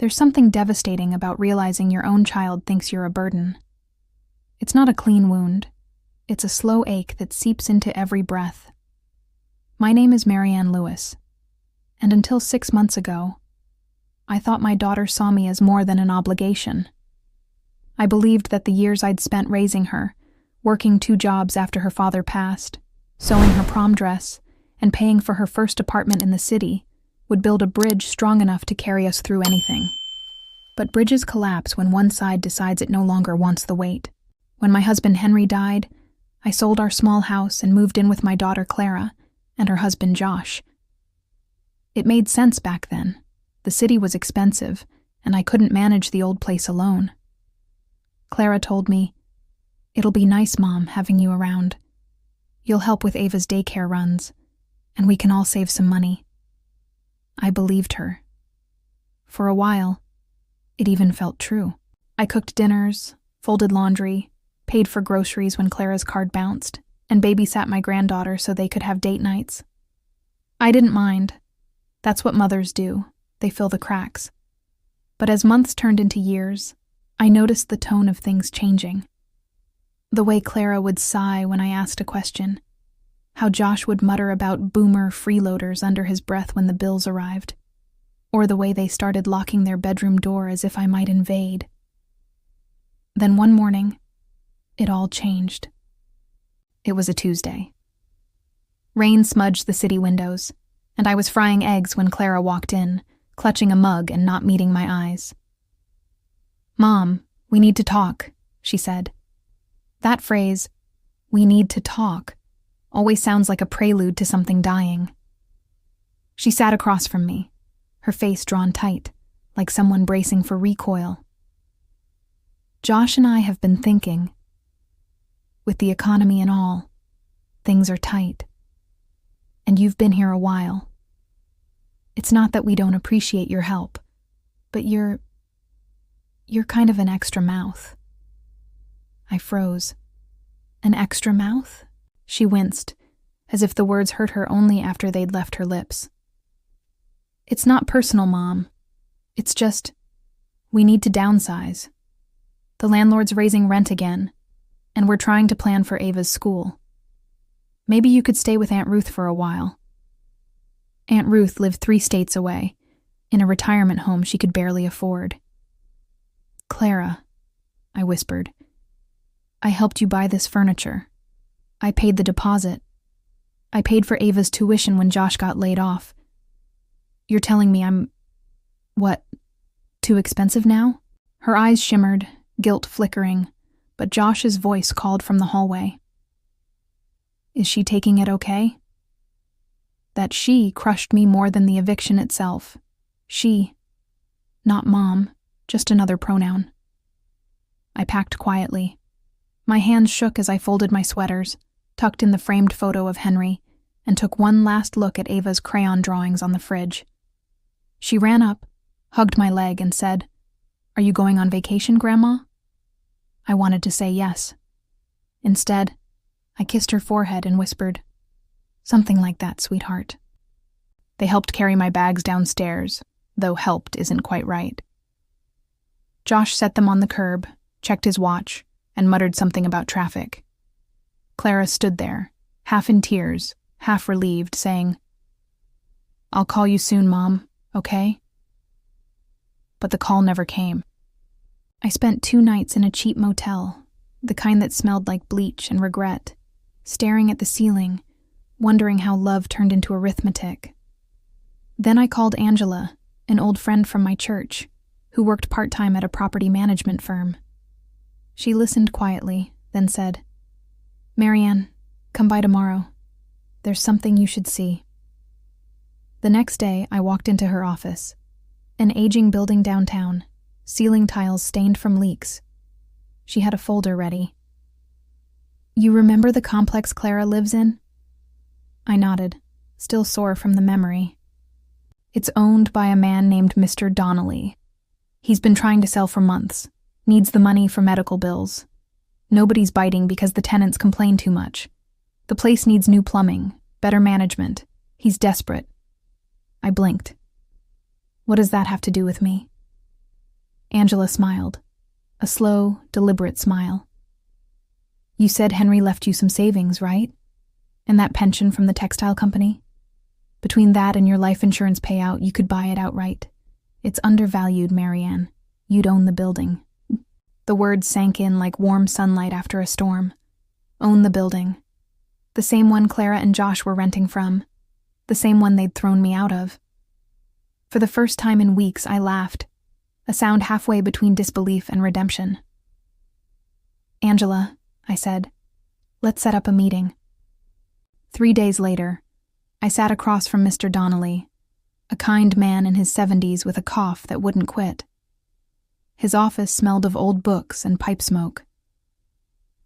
There's something devastating about realizing your own child thinks you're a burden. It's not a clean wound. It's a slow ache that seeps into every breath. My name is Marianne Lewis, and until 6 months ago, I thought my daughter saw me as more than an obligation. I believed that the years I'd spent raising her, working 2 jobs after her father passed, sewing her prom dress, and paying for her first apartment in the city, would build a bridge strong enough to carry us through anything. But bridges collapse when one side decides it no longer wants the weight. When my husband Henry died, I sold our small house and moved in with my daughter Clara and her husband Josh. It made sense back then. The city was expensive, and I couldn't manage the old place alone. Clara told me, "It'll be nice, Mom, having you around. You'll help with Ava's daycare runs, and we can all save some money." I believed her. For a while, it even felt true. I cooked dinners, folded laundry, paid for groceries when Clara's card bounced, and babysat my granddaughter so they could have date nights. I didn't mind. That's what mothers do. They fill the cracks. But as months turned into years, I noticed the tone of things changing. The way Clara would sigh when I asked a question, how Josh would mutter about boomer freeloaders under his breath when the bills arrived, or the way they started locking their bedroom door as if I might invade. Then one morning, it all changed. It was a Tuesday. Rain smudged the city windows, and I was frying eggs when Clara walked in, clutching a mug and not meeting my eyes. "Mom, we need to talk," she said. That phrase, "we need to talk," always sounds like a prelude to something dying. She sat across from me, her face drawn tight, like someone bracing for recoil. "Josh and I have been thinking. With the economy and all, things are tight. And you've been here a while. It's not that we don't appreciate your help, but you're kind of an extra mouth." I froze. An extra mouth? She winced, as if the words hurt her only after they'd left her lips. "It's not personal, Mom. It's just, we need to downsize. The landlord's raising rent again, and we're trying to plan for Ava's school. Maybe you could stay with Aunt Ruth for a while." Aunt Ruth lived 3 states away, in a retirement home she could barely afford. "Clara," I whispered, "I helped you buy this furniture. I paid the deposit. I paid for Ava's tuition when Josh got laid off. You're telling me I'm, too expensive now?" Her eyes shimmered, guilt flickering, but Josh's voice called from the hallway. "Is she taking it okay?" That "she" crushed me more than the eviction itself. She. Not Mom, just another pronoun. I packed quietly. My hands shook as I folded my sweaters, tucked in the framed photo of Henry, and took one last look at Ava's crayon drawings on the fridge. She ran up, hugged my leg, and said, "Are you going on vacation, Grandma?" I wanted to say yes. Instead, I kissed her forehead and whispered, "Something like that, sweetheart." They helped carry my bags downstairs, though helped isn't quite right. Josh set them on the curb, checked his watch, and muttered something about traffic. Clara stood there, half in tears, half relieved, saying, "I'll call you soon, Mom, okay?" But the call never came. I spent 2 nights in a cheap motel, the kind that smelled like bleach and regret, staring at the ceiling, wondering how love turned into arithmetic. Then I called Angela, an old friend from my church, who worked part-time at a property management firm. She listened quietly, then said, "Marianne, come by tomorrow. There's something you should see." The next day, I walked into her office, an aging building downtown, ceiling tiles stained from leaks. She had a folder ready. "You remember the complex Clara lives in?" I nodded, still sore from the memory. "It's owned by a man named Mr. Donnelly. He's been trying to sell for months, needs the money for medical bills. Nobody's biting because the tenants complain too much. The place needs new plumbing, better management. He's desperate." I blinked. What does that have to do with me? Angela smiled, a slow, deliberate smile. You said Henry left you some savings, right? And that pension from the textile company? Between that and your life insurance payout, you could buy it outright. It's undervalued, Marianne. You'd own the building. The words sank in like warm sunlight after a storm. Own the building. The same one Clara and Josh were renting from. The same one they'd thrown me out of. For the first time in weeks, I laughed, a sound halfway between disbelief and redemption. Angela, I said, let's set up a meeting. 3 days later, I sat across from Mr. Donnelly, a kind man in his 70s with a cough that wouldn't quit. His office smelled of old books and pipe smoke.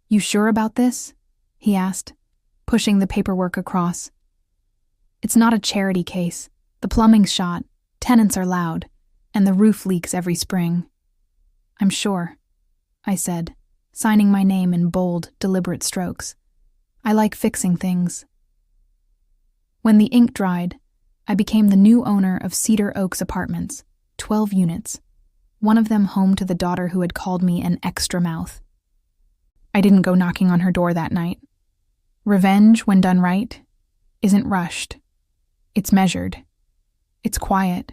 You sure about this? He asked, pushing the paperwork across. It's not a charity case. The plumbing's shot, tenants are loud, and the roof leaks every spring. I'm sure, I said, signing my name in bold, deliberate strokes. I like fixing things. When the ink dried, I became the new owner of Cedar Oaks Apartments, 12 units, one of them home to the daughter who had called me an extra mouth. I didn't go knocking on her door that night. Revenge, when done right, isn't rushed. It's measured. It's quiet,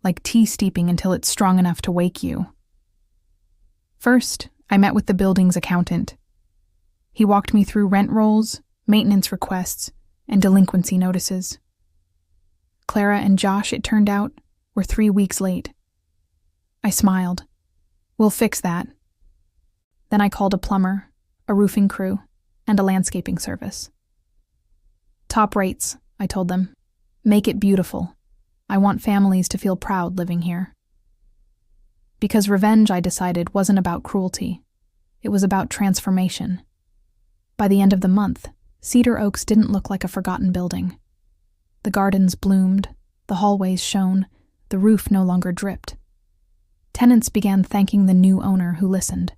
like tea steeping until it's strong enough to wake you. First, I met with the building's accountant. He walked me through rent rolls, maintenance requests, and delinquency notices. Clara and Josh, it turned out, were 3 weeks late. I smiled. We'll fix that. Then I called a plumber, a roofing crew, and a landscaping service. Top rates, I told them. Make it beautiful. I want families to feel proud living here. Because revenge, I decided, wasn't about cruelty. It was about transformation. By the end of the month, Cedar Oaks didn't look like a forgotten building. The gardens bloomed, the hallways shone, the roof no longer dripped. Tenants began thanking the new owner who listened.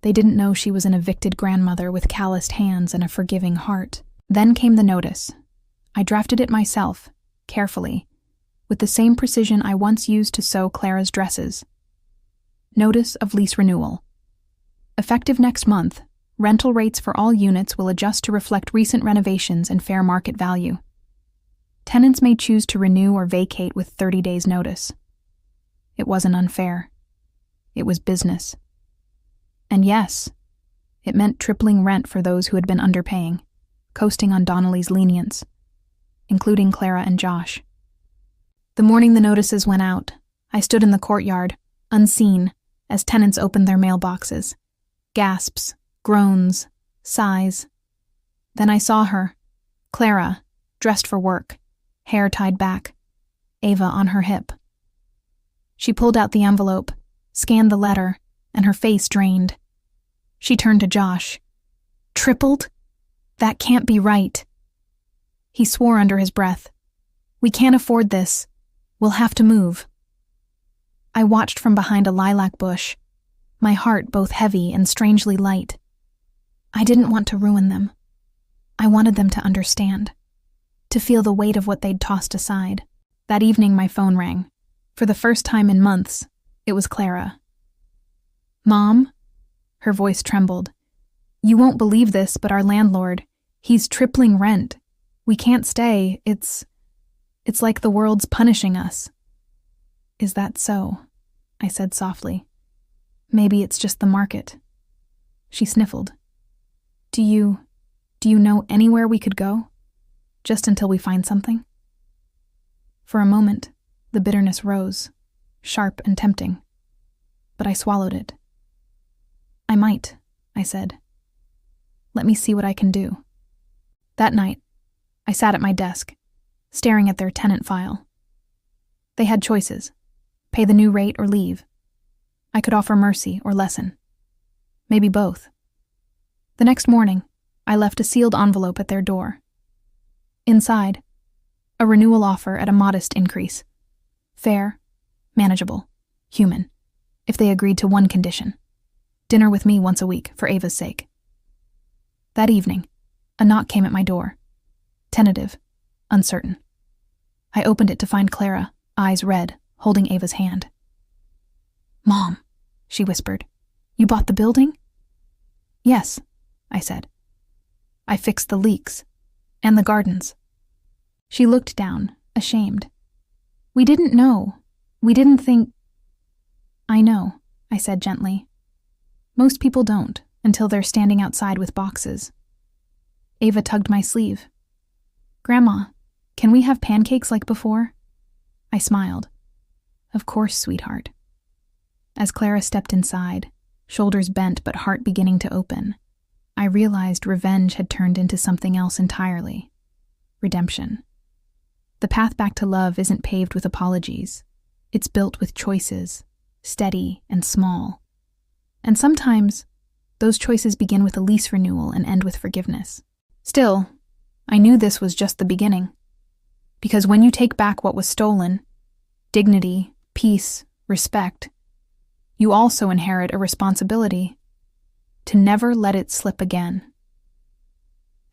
They didn't know she was an evicted grandmother with calloused hands and a forgiving heart. Then came the notice. I drafted it myself, carefully, with the same precision I once used to sew Clara's dresses. Notice of lease renewal. Effective next month, rental rates for all units will adjust to reflect recent renovations and fair market value. Tenants may choose to renew or vacate with 30 days' notice. It wasn't unfair. It was business. And yes, it meant tripling rent for those who had been underpaying, coasting on Donnelly's lenience, including Clara and Josh. The morning the notices went out, I stood in the courtyard, unseen, as tenants opened their mailboxes. Gasps, groans, sighs. Then I saw her, Clara, dressed for work, hair tied back, Ava on her hip. She pulled out the envelope, scanned the letter, and her face drained. She turned to Josh. Tripled? That can't be right. He swore under his breath. We can't afford this. We'll have to move. I watched from behind a lilac bush, my heart both heavy and strangely light. I didn't want to ruin them. I wanted them to understand, to feel the weight of what they'd tossed aside. That evening my phone rang. For the first time in months, it was Clara. Mom? Her voice trembled. You won't believe this, but our landlord, he's tripling rent. We can't stay. It's like the world's punishing us. Is that so? I said softly. Maybe it's just the market. She sniffled. Do you know anywhere we could go? Just until we find something? For a moment, the bitterness rose, sharp and tempting. But I swallowed it. I might, I said. Let me see what I can do. That night, I sat at my desk, staring at their tenant file. They had choices. Pay the new rate or leave. I could offer mercy or lessen. Maybe both. The next morning, I left a sealed envelope at their door. Inside, a renewal offer at a modest increase. Fair, manageable, human, if they agreed to one condition. Dinner with me once a week for Ava's sake. That evening, a knock came at my door. Tentative, uncertain. I opened it to find Clara, eyes red, holding Ava's hand. "Mom," she whispered, "you bought the building?" "Yes," I said. "I fixed the leaks. And the gardens." She looked down, ashamed. "We didn't know. We didn't think—" "I know," I said gently. "Most people don't, until they're standing outside with boxes." Ava tugged my sleeve. "Grandma, can we have pancakes like before?" I smiled. "Of course, sweetheart." As Clara stepped inside, shoulders bent but heart beginning to open, I realized revenge had turned into something else entirely. Redemption. The path back to love isn't paved with apologies. It's built with choices, steady and small. And sometimes, those choices begin with a lease renewal and end with forgiveness. Still, I knew this was just the beginning. Because when you take back what was stolen, dignity, peace, respect, you also inherit a responsibility to never let it slip again.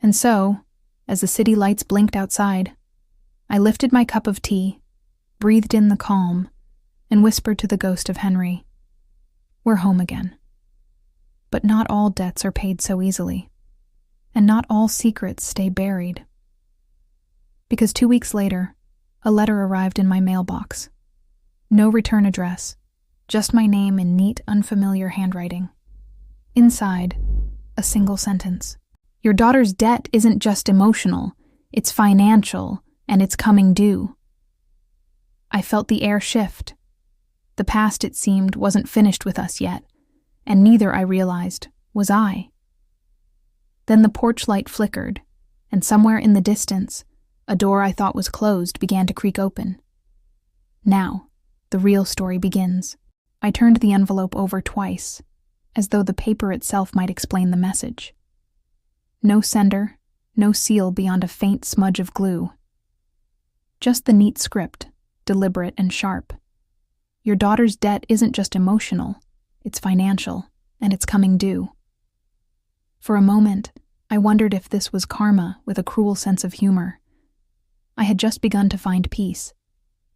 And so, as the city lights blinked outside, I lifted my cup of tea, breathed in the calm, and whispered to the ghost of Henry, "We're home again." But not all debts are paid so easily, and not all secrets stay buried. Because 2 weeks later, a letter arrived in my mailbox. No return address, just my name in neat, unfamiliar handwriting. Inside, a single sentence. "Your daughter's debt isn't just emotional, it's financial, and it's coming due." I felt the air shift. The past, it seemed, wasn't finished with us yet, and neither, I realized, was I. Then the porch light flickered, and somewhere in the distance, a door I thought was closed began to creak open. Now, the real story begins. I turned the envelope over twice, as though the paper itself might explain the message. No sender, no seal beyond a faint smudge of glue. Just the neat script, deliberate and sharp. Your daughter's debt isn't just emotional, it's financial, and it's coming due. For a moment, I wondered if this was karma with a cruel sense of humor. I had just begun to find peace.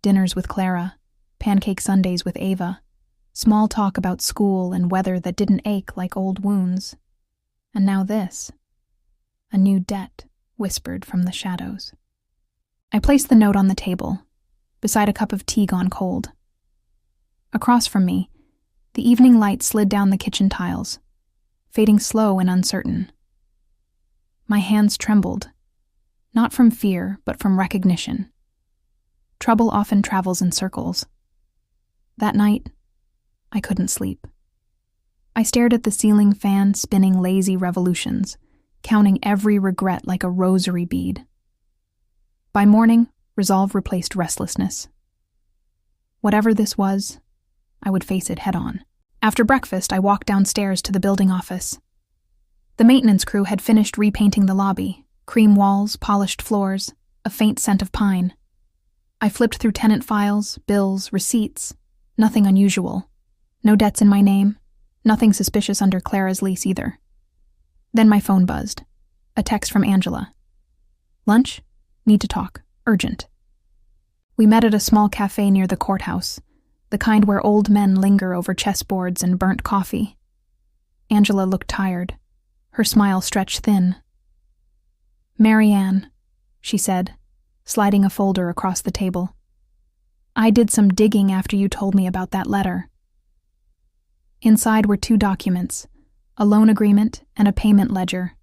Dinners with Clara, pancake Sundays with Ava, small talk about school and weather that didn't ache like old wounds. And now this. A new debt whispered from the shadows. I placed the note on the table, beside a cup of tea gone cold. Across from me, the evening light slid down the kitchen tiles, fading slow and uncertain. My hands trembled, not from fear, but from recognition. Trouble often travels in circles. That night, I couldn't sleep. I stared at the ceiling fan spinning lazy revolutions, counting every regret like a rosary bead. By morning, resolve replaced restlessness. Whatever this was, I would face it head-on. After breakfast, I walked downstairs to the building office. The maintenance crew had finished repainting the lobby, cream walls, polished floors, a faint scent of pine. I flipped through tenant files, bills, receipts. Nothing unusual. No debts in my name. Nothing suspicious under Clara's lease either. Then my phone buzzed. A text from Angela. "Lunch? Need to talk. Urgent." We met at a small cafe near the courthouse, the kind where old men linger over chessboards and burnt coffee. Angela looked tired. Her smile stretched thin. "Marianne," she said, sliding a folder across the table. "I did some digging after you told me about that letter." Inside were 2 documents, a loan agreement and a payment ledger.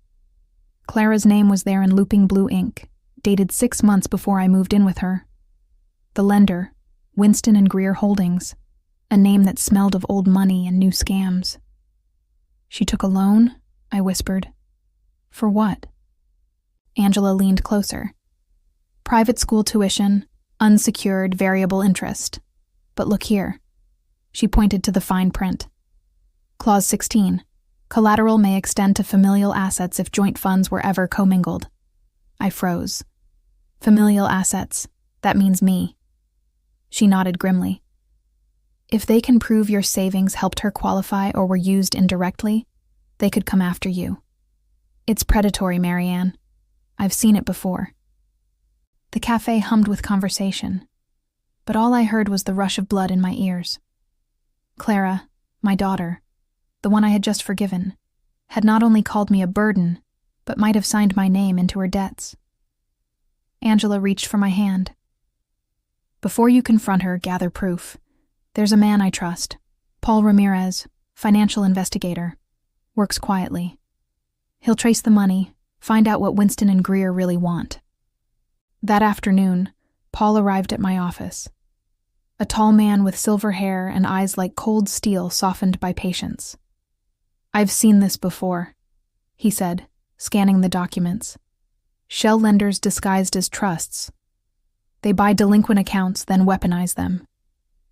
Clara's name was there in looping blue ink, dated 6 months before I moved in with her. The lender, Winston and Greer Holdings, a name that smelled of old money and new scams. "She took a loan?" I whispered. "For what?" Angela leaned closer. "Private school tuition, unsecured variable interest. But look here." She pointed to the fine print. Clause 16. Collateral may extend to familial assets if joint funds were ever commingled. I froze. Familial assets. That means me. She nodded grimly. "If they can prove your savings helped her qualify or were used indirectly, they could come after you. It's predatory, Marianne. I've seen it before." The cafe hummed with conversation, but all I heard was the rush of blood in my ears. Clara, my daughter, the one I had just forgiven, had not only called me a burden, but might have signed my name into her debts. Angela reached for my hand. Before you confront her, gather proof. There's a man I trust, Paul Ramirez, financial investigator, works quietly. He'll trace the money, find out what Winston and Greer really want. That afternoon, Paul arrived at my office. A tall man with silver hair and eyes like cold steel softened by patience. "I've seen this before," he said, scanning the documents. "Shell lenders disguised as trusts. They buy delinquent accounts, then weaponize them.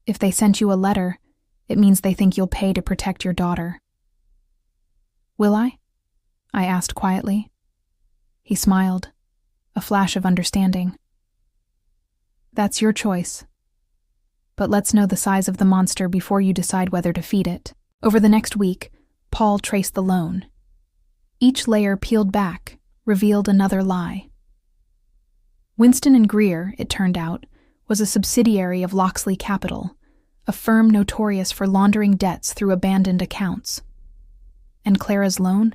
If they sent you a letter, it means they think you'll pay to protect your daughter." "Will I?" I asked quietly. He smiled, a flash of understanding. "That's your choice. But let's know the size of the monster before you decide whether to feed it." Over the next week, Paul traced the loan. Each layer peeled back, revealed another lie. Winston and Greer, it turned out, was a subsidiary of Loxley Capital, a firm notorious for laundering debts through abandoned accounts. And Clara's loan?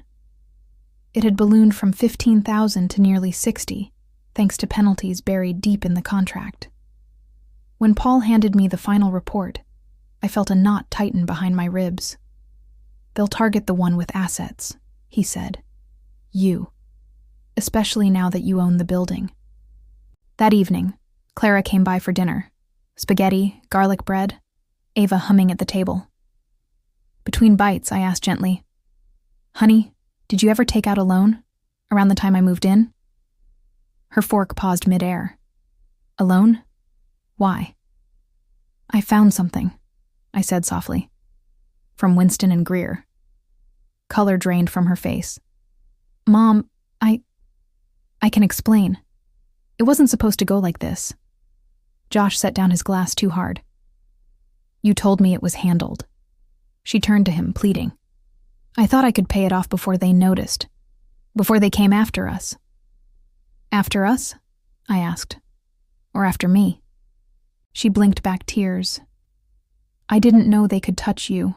It had ballooned from $15,000 to nearly $60,000, thanks to penalties buried deep in the contract. When Paul handed me the final report, I felt a knot tighten behind my ribs. "They'll target the one with assets," he said. "You. Especially now that you own the building." That evening, Clara came by for dinner. Spaghetti, garlic bread, Ava humming at the table. Between bites, I asked gently, "Honey, did you ever take out a loan? Around the time I moved in?" Her fork paused midair. "A loan? Why?" "I found something," I said softly. "From Winston and Greer." Color drained from her face. "Mom, I can explain. It wasn't supposed to go like this." Josh set down his glass too hard. "You told me it was handled." She turned to him, pleading. "I thought I could pay it off before they noticed, before they came after us." "After us?" I asked. "Or after me?" She blinked back tears. "I didn't know they could touch you.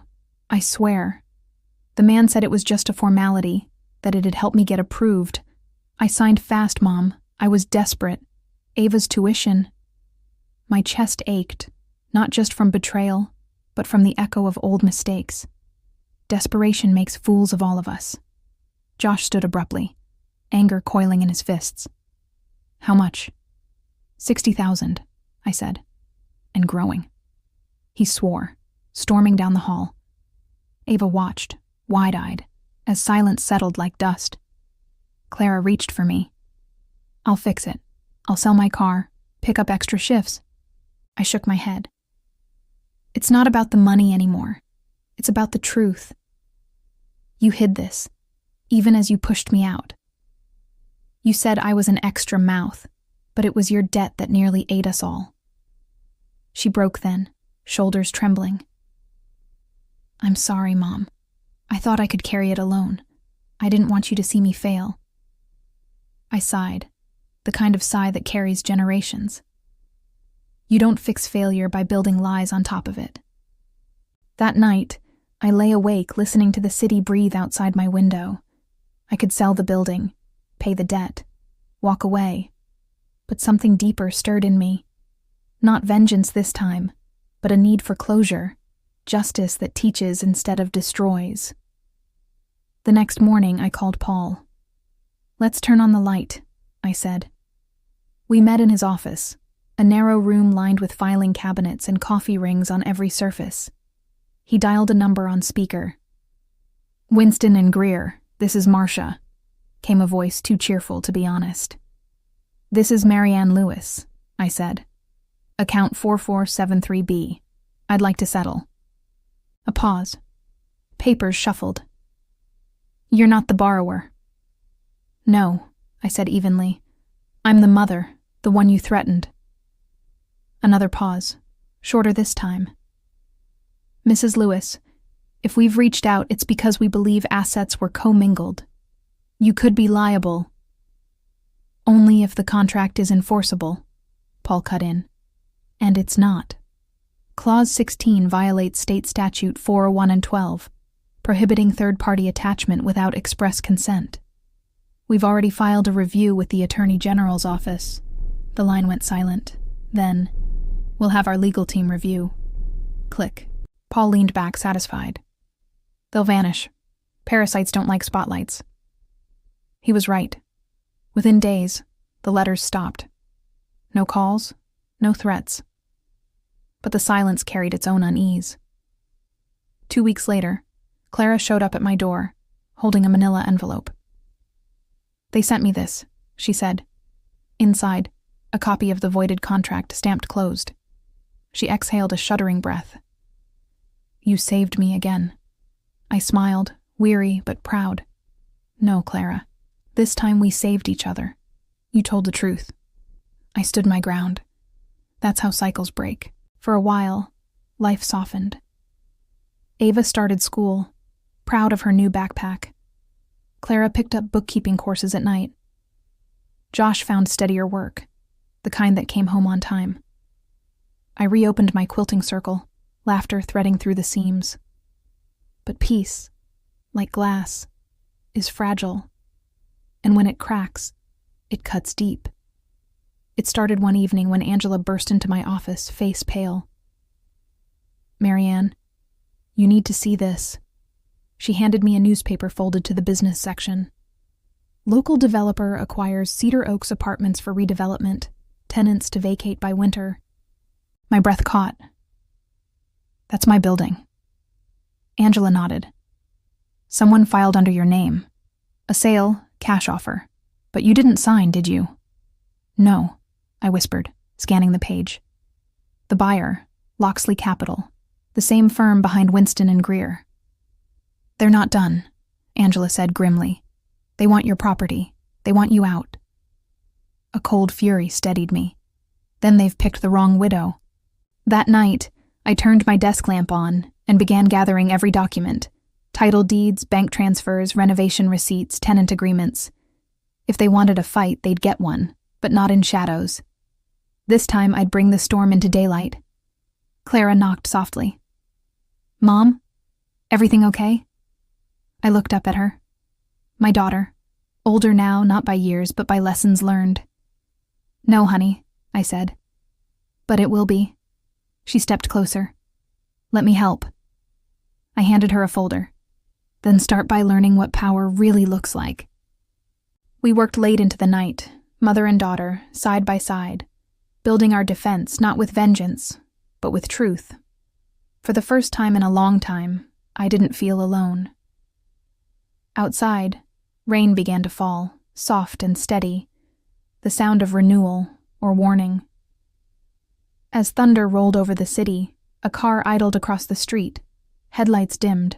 I swear. The man said it was just a formality, that it'd help me get approved. I signed fast, Mom. I was desperate. Ava's tuition." My chest ached, not just from betrayal, but from the echo of old mistakes. Desperation makes fools of all of us. Josh stood abruptly, anger coiling in his fists. "How much?" $60,000, I said, and growing. He swore, storming down the hall. Ava watched, wide-eyed, as silence settled like dust. Clara reached for me. "I'll fix it. I'll sell my car, pick up extra shifts." I shook my head. "It's not about the money anymore. It's about the truth. You hid this, even as you pushed me out. You said I was an extra mouth, but it was your debt that nearly ate us all." She broke then, shoulders trembling. "I'm sorry, Mom. I thought I could carry it alone. I didn't want you to see me fail." I sighed, the kind of sigh that carries generations. You don't fix failure by building lies on top of it. That night, I lay awake listening to the city breathe outside my window. I could sell the building, pay the debt, walk away. But something deeper stirred in me. Not vengeance this time, but a need for closure, justice that teaches instead of destroys. The next morning, I called Paul. "Let's turn on the light," I said. We met in his office, a narrow room lined with filing cabinets and coffee rings on every surface. He dialed a number on speaker. "Winston and Greer, this is Marcia," came a voice too cheerful to be honest. "This is Marianne Lewis," I said. "Account 4473B. I'd like to settle." A pause. Papers shuffled. "You're not the borrower." "No," I said evenly. "I'm the mother, the one you threatened." Another pause, shorter this time. "Mrs. Lewis, if we've reached out, it's because we believe assets were commingled. You could be liable." "Only if the contract is enforceable," Paul cut in. "And it's not." Clause 16 violates State Statute 401 and 12, prohibiting third-party attachment without express consent. We've already filed a review with the Attorney General's office. The line went silent. Then, we'll have our legal team review. Click. Paul leaned back, satisfied. They'll vanish. Parasites don't like spotlights. He was right. Within days, the letters stopped. No calls, no threats. But the silence carried its own unease. 2 weeks later, Clara showed up at my door, holding a manila envelope. They sent me this, she said. Inside, a copy of the voided contract stamped closed. She exhaled a shuddering breath. You saved me again. I smiled, weary but proud. No, Clara. This time we saved each other. You told the truth. I stood my ground. That's how cycles break. For a while, life softened. Ava started school, proud of her new backpack. Clara picked up bookkeeping courses at night. Josh found steadier work, the kind that came home on time. I reopened my quilting circle, laughter threading through the seams. But peace, like glass, is fragile, and when it cracks, it cuts deep. It started one evening when Angela burst into my office, face pale. Marianne, you need to see this. She handed me a newspaper folded to the business section. Local developer acquires Cedar Oaks apartments for redevelopment, tenants to vacate by winter. My breath caught. That's my building. Angela nodded. Someone filed under your name. A sale, cash offer. But you didn't sign, did you? No, I whispered, scanning the page. The buyer, Loxley Capital, the same firm behind Winston and Greer. They're not done, Angela said grimly. They want your property. They want you out. A cold fury steadied me. Then they've picked the wrong widow. That night, I turned my desk lamp on and began gathering every document. Title deeds, bank transfers, renovation receipts, tenant agreements. If they wanted a fight, they'd get one, but not in shadows. This time I'd bring the storm into daylight. Clara knocked softly. Mom? Everything okay? I looked up at her. My daughter. Older now, not by years, but by lessons learned. No, honey, I said. But it will be. She stepped closer. Let me help. I handed her a folder. Then start by learning what power really looks like. We worked late into the night, mother and daughter, side by side, building our defense not with vengeance, but with truth. For the first time in a long time, I didn't feel alone. Outside, rain began to fall, soft and steady, the sound of renewal or warning. As thunder rolled over the city, a car idled across the street, headlights dimmed.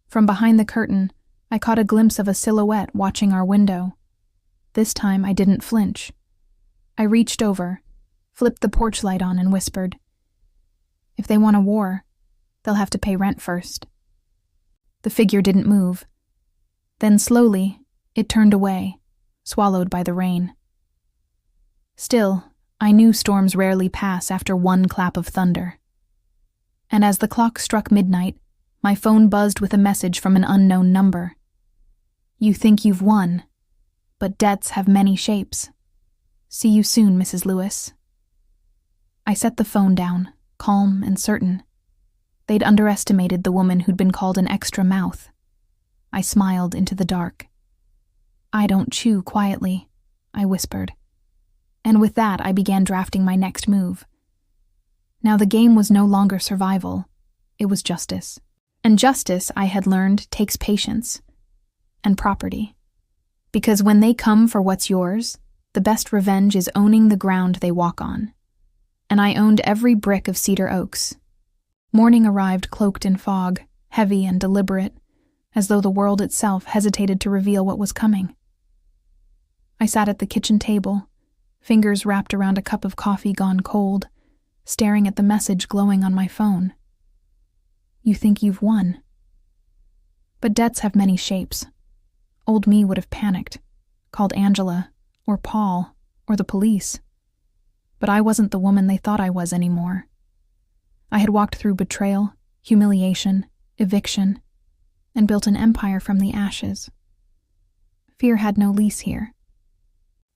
From behind the curtain, I caught a glimpse of a silhouette watching our window. This time I didn't flinch. I reached over, flipped the porch light on and whispered, If they want a war, they'll have to pay rent first. The figure didn't move. Then slowly, it turned away, swallowed by the rain. Still, I knew storms rarely pass after one clap of thunder. And as the clock struck midnight, my phone buzzed with a message from an unknown number. You think you've won, but debts have many shapes. See you soon, Mrs. Lewis. I set the phone down, calm and certain. They'd underestimated the woman who'd been called an extra mouth. I smiled into the dark. I don't chew quietly, I whispered. And with that, I began drafting my next move. Now the game was no longer survival. It was justice. And justice, I had learned, takes patience. And property. Because when they come for what's yours, the best revenge is owning the ground they walk on. And I owned every brick of Cedar Oaks. Morning arrived cloaked in fog, heavy and deliberate, as though the world itself hesitated to reveal what was coming. I sat at the kitchen table, fingers wrapped around a cup of coffee gone cold, staring at the message glowing on my phone. You think you've won. But debts have many shapes. Old me would have panicked, called Angela, or Paul, or the police. But I wasn't the woman they thought I was anymore. I had walked through betrayal, humiliation, eviction, and built an empire from the ashes. Fear had no lease here.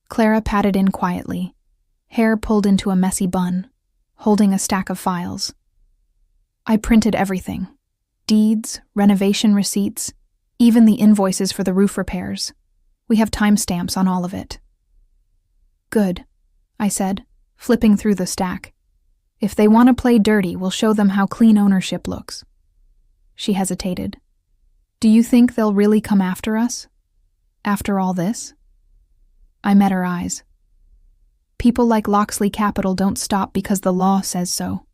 Clara patted in quietly, hair pulled into a messy bun, holding a stack of files. I printed everything: deeds, renovation receipts, even the invoices for the roof repairs. We have timestamps on all of it. Good, I said, flipping through the stack. If they want to play dirty, we'll show them how clean ownership looks. She hesitated. Do you think they'll really come after us? After all this? I met her eyes. People like Loxley Capital don't stop because the law says so.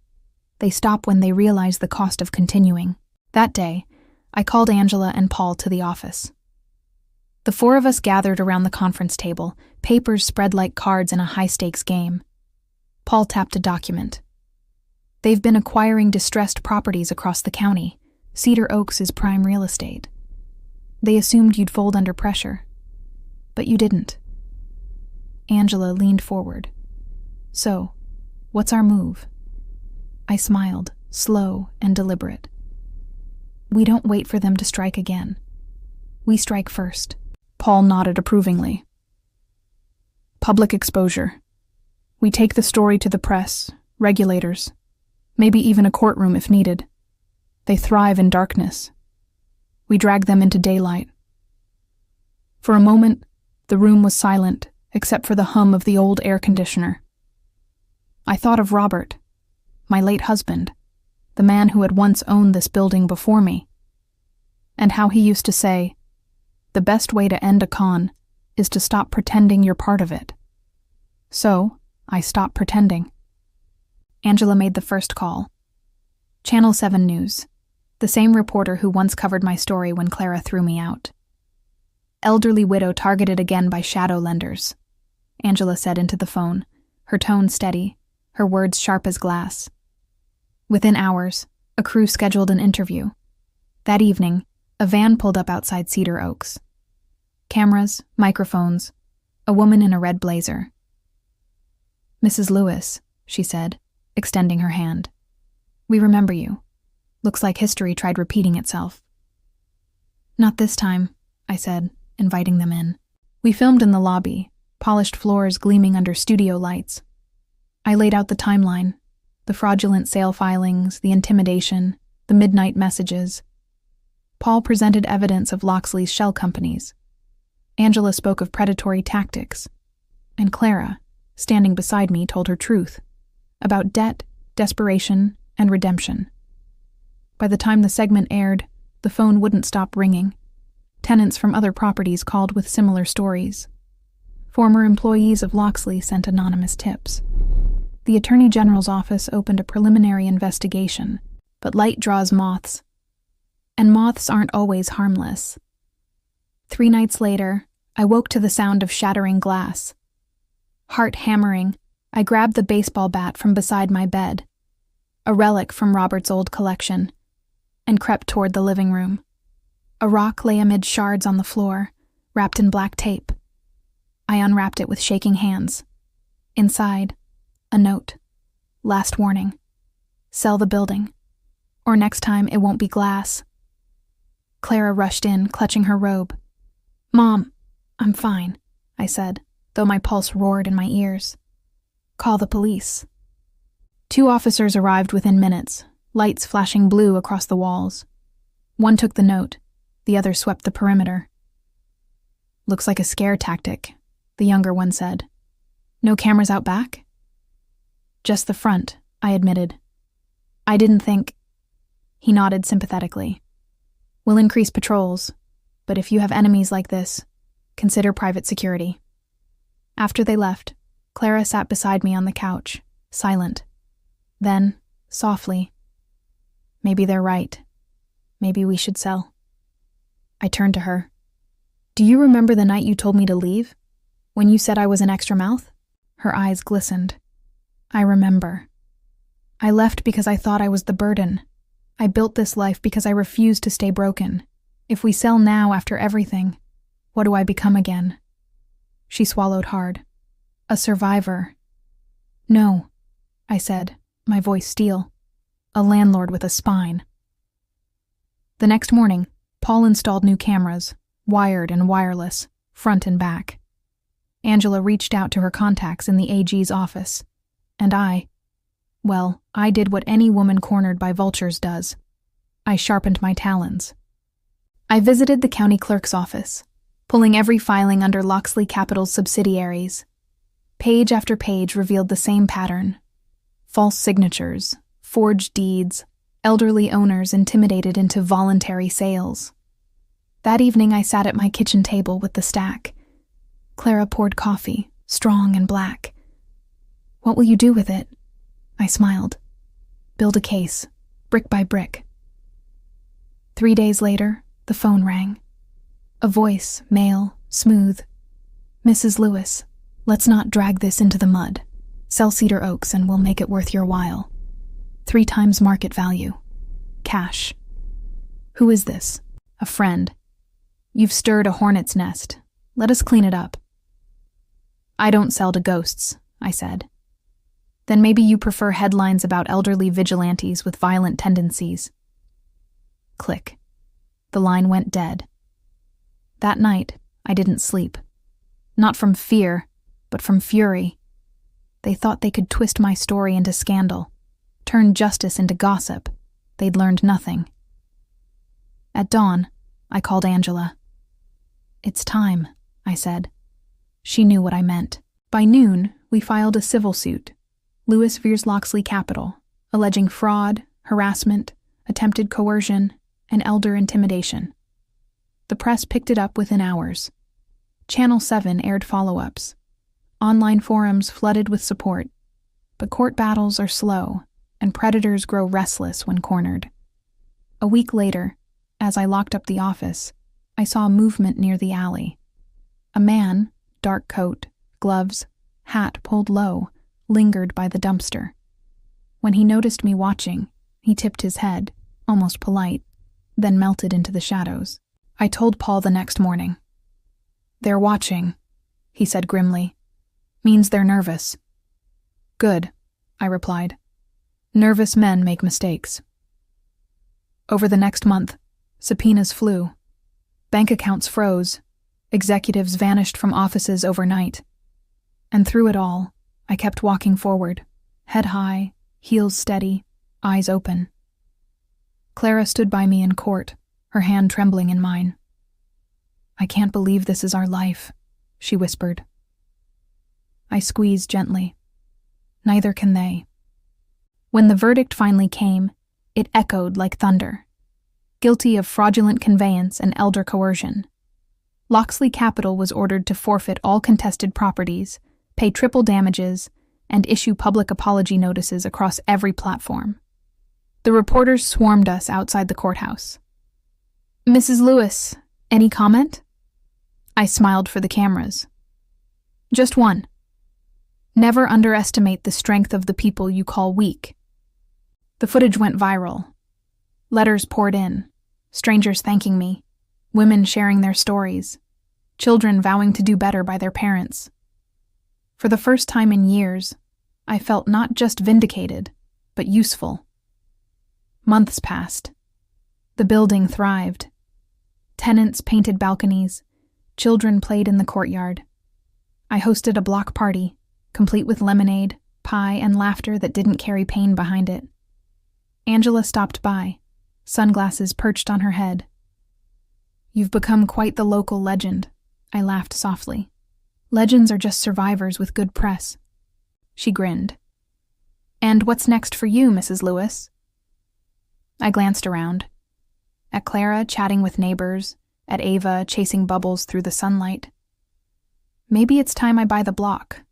They stop when they realize the cost of continuing. That day, I called Angela and Paul to the office. The four of us gathered around the conference table, papers spread like cards in a high-stakes game. Paul tapped a document. They've been acquiring distressed properties across the county. Cedar Oaks is prime real estate. They assumed you'd fold under pressure. But you didn't. Angela leaned forward. So, what's our move? I smiled, slow and deliberate. We don't wait for them to strike again. We strike first. Paul nodded approvingly. Public exposure. We take the story to the press, regulators, maybe even a courtroom if needed. They thrive in darkness. We drag them into daylight. For a moment, the room was silent, except for the hum of the old air conditioner. I thought of Robert, my late husband, the man who had once owned this building before me, and how he used to say, the best way to end a con is to stop pretending you're part of it. So, I stopped pretending. Angela made the first call. Channel 7 News, the same reporter who once covered my story when Clara threw me out. Elderly widow targeted again by shadow lenders, Angela said into the phone, her tone steady, her words sharp as glass. Within hours, a crew scheduled an interview. That evening, a van pulled up outside Cedar Oaks. Cameras, microphones, a woman in a red blazer. Mrs. Lewis, she said, extending her hand. We remember you. Looks like history tried repeating itself. Not this time, I said, inviting them in. We filmed in the lobby, polished floors gleaming under studio lights. I laid out the timeline, the fraudulent sale filings, the intimidation, the midnight messages. Paul presented evidence of Loxley's shell companies. Angela spoke of predatory tactics. And Clara, standing beside me, told her truth about debt, desperation, and redemption. By the time the segment aired, the phone wouldn't stop ringing. Tenants from other properties called with similar stories. Former employees of Loxley sent anonymous tips. The Attorney General's office opened a preliminary investigation, but light draws moths. And moths aren't always harmless. 3 nights later, I woke to the sound of shattering glass. Heart hammering, I grabbed the baseball bat from beside my bed, a relic from Robert's old collection, and crept toward the living room. A rock lay amid shards on the floor, wrapped in black tape. I unwrapped it with shaking hands. Inside, a note. Last warning. Sell the building. Or next time it won't be glass. Clara rushed in, clutching her robe. Mom, I'm fine, I said, though my pulse roared in my ears. Call the police. 2 officers arrived within minutes, lights flashing blue across the walls. One took the note, the other swept the perimeter. Looks like a scare tactic, the younger one said. No cameras out back? Just the front, I admitted. I didn't think... He nodded sympathetically. We'll increase patrols, but if you have enemies like this, consider private security. After they left, Clara sat beside me on the couch, silent. Then, softly, maybe they're right. Maybe we should sell. I turned to her. Do you remember the night you told me to leave? When you said I was an extra mouth? Her eyes glistened. I remember. I left because I thought I was the burden. I built this life because I refused to stay broken. If we sell now after everything, what do I become again? She swallowed hard. A survivor. No, I said, my voice steel. A landlord with a spine. The next morning, Paul installed new cameras, wired and wireless, front and back. Angela reached out to her contacts in the AG's office, and I did what any woman cornered by vultures does. I sharpened my talons. I visited the county clerk's office, pulling every filing under Locksley Capital's subsidiaries. Page after page revealed the same pattern: false signatures, forged deeds, elderly owners intimidated into voluntary sales. That evening I sat at my kitchen table with the stack. Clara poured coffee, strong and black. "What will you do with it?" I smiled. "Build a case, brick by brick." 3 days later, the phone rang. A voice, male, smooth. "Mrs. Lewis, let's not drag this into the mud. Sell Cedar Oaks and we'll make it worth your while. 3 times market value. Cash." "Who is this?" "A friend. You've stirred a hornet's nest. Let us clean it up." "I don't sell to ghosts," I said. "Then maybe you prefer headlines about elderly vigilantes with violent tendencies." Click. The line went dead. That night, I didn't sleep. Not from fear, but from fury. They thought they could twist my story into scandal, turn justice into gossip. They'd learned nothing. At dawn, I called Angela. "It's time," I said. She knew what I meant. By noon, we filed a civil suit, Lewis v. Locksley Capital, alleging fraud, harassment, attempted coercion, and elder intimidation. The press picked it up within hours. Channel 7 aired follow-ups. Online forums flooded with support. But court battles are slow, and predators grow restless when cornered. A week later, as I locked up the office, I saw a movement near the alley. A man, dark coat, gloves, hat pulled low, lingered by the dumpster. When he noticed me watching, he tipped his head, almost polite, then melted into the shadows. I told Paul the next morning. "They're watching," he said grimly. "Means they're nervous." "Good," I replied. "Nervous men make mistakes." Over the next month, subpoenas flew. Bank accounts froze. Executives vanished from offices overnight. And through it all, I kept walking forward, head high, heels steady, eyes open. Clara stood by me in court, her hand trembling in mine. "I can't believe this is our life," she whispered. I squeezed gently. Neither can they. When the verdict finally came, it echoed like thunder. Guilty of fraudulent conveyance and elder coercion. Locksley Capital was ordered to forfeit all contested properties, pay triple damages, and issue public apology notices across every platform. The reporters swarmed us outside the courthouse. "Mrs. Lewis, any comment?" I smiled for the cameras. "Just one. Never underestimate the strength of the people you call weak." The footage went viral. Letters poured in, strangers thanking me, women sharing their stories, children vowing to do better by their parents. For the first time in years, I felt not just vindicated, but useful. Months passed. The building thrived. Tenants painted balconies, children played in the courtyard. I hosted a block party, complete with lemonade, pie, and laughter that didn't carry pain behind it. Angela stopped by, sunglasses perched on her head. "You've become quite the local legend," I laughed softly. "Legends are just survivors with good press." She grinned. "And what's next for you, Mrs. Lewis?" I glanced around. At Clara chatting with neighbors, at Ava chasing bubbles through the sunlight. "Maybe it's time I buy the block."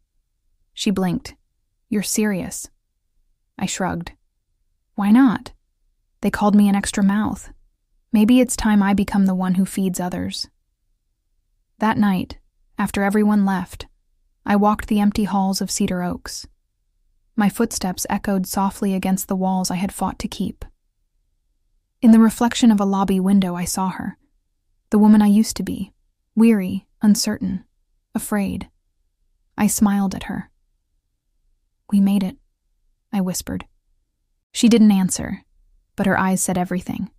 She blinked. "You're serious?" I shrugged. "Why not? They called me an extra mouth. Maybe it's time I become the one who feeds others." That night, after everyone left, I walked the empty halls of Cedar Oaks. My footsteps echoed softly against the walls I had fought to keep. In the reflection of a lobby window, I saw her, the woman I used to be, weary, uncertain, afraid. I smiled at her. "We made it," I whispered. She didn't answer, but her eyes said everything.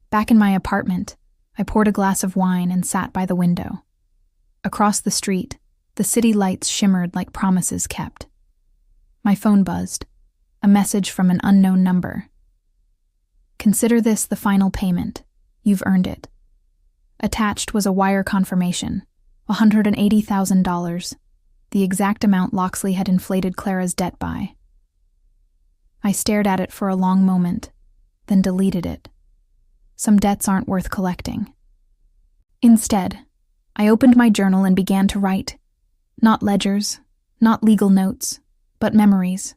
Back in my apartment, I poured a glass of wine and sat by the window. Across the street, the city lights shimmered like promises kept. My phone buzzed, a message from an unknown number. Consider this the final payment. You've earned it. Attached was a wire confirmation, $180,000, the exact amount Locksley had inflated Clara's debt by. I stared at it for a long moment, then deleted it. Some debts aren't worth collecting. Instead, I opened my journal and began to write. Not ledgers, not legal notes, but memories.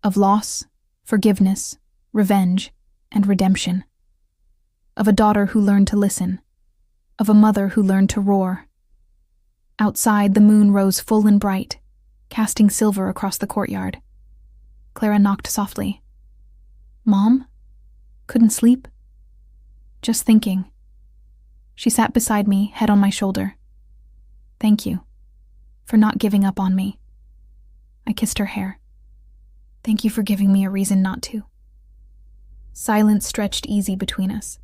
Of loss, forgiveness, revenge, and redemption. Of a daughter who learned to listen. Of a mother who learned to roar. Outside, the moon rose full and bright, casting silver across the courtyard. Clara knocked softly. Mom? Couldn't sleep? Just thinking. She sat beside me, head on my shoulder. Thank you for not giving up on me. I kissed her hair. Thank you for giving me a reason not to. Silence stretched easy between us,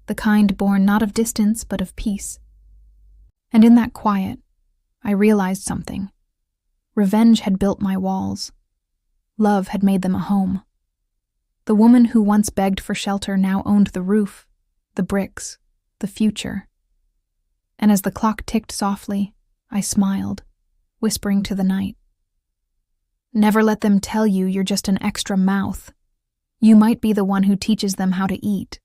the kind born not of distance but of peace. And in that quiet, I realized something. Revenge had built my walls. Love had made them a home. The woman who once begged for shelter now owned the roof, the bricks, the future. And as the clock ticked softly, I smiled, whispering to the night. Never let them tell you you're just an extra mouth. You might be the one who teaches them how to eat.